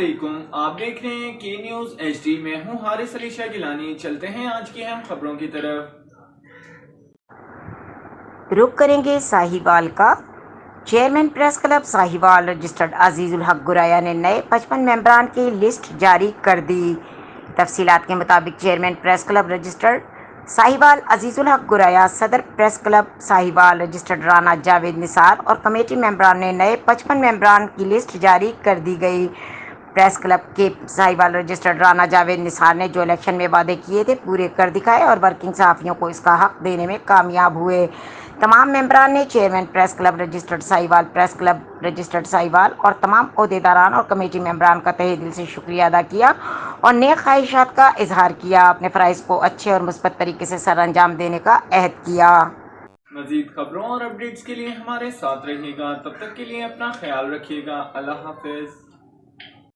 علیکم، آپ دیکھ رہے ہیں کی نیوز HD۔ میں ہوں حارث علی شاہ گیلانی۔ چلتے ہیں آج کی اہم خبروں کی طرف۔ رخ کریں گے ساہیوال کا۔ Chairman press club Sahiwal registered Aziz ul Haq Guraya نے نئے 55 ممبران کی لسٹ جاری کر دی۔ تفصیلات کے مطابق chairman press club registered Sahiwal Aziz ul Haq Garaya, صدر press club Sahiwal registered Rana Javed Nisar اور کمیٹی ممبران نے نئے 55 ممبران کی لسٹ جاری کر دی گئی۔ پریس کلب کے ساہیوال رجسٹرڈ رانا جاوید نثار نے جو الیکشن میں وعدے کیے تھے پورے کر دکھائے اور ورکنگ صحافیوں کو اس کا حق دینے میں کامیاب ہوئے۔ تمام ممبران نے chairman press club registered Sahiwal, press club registered Sahiwal اور تمام عہدیداران اور کمیٹی ممبران کا تہہ دل سے شکریہ ادا کیا اور نیک خواہشات کا اظہار کیا، اپنے فرائض کو اچھے اور مثبت طریقے سے سر انجام دینے کا عہد کیا۔ مزید خبروں اور اپڈیٹس کے لیے ہمارے ساتھ رہیے گا، تب تک کے لیے اپنا خیال رکھیے گا۔ اللہ حافظ۔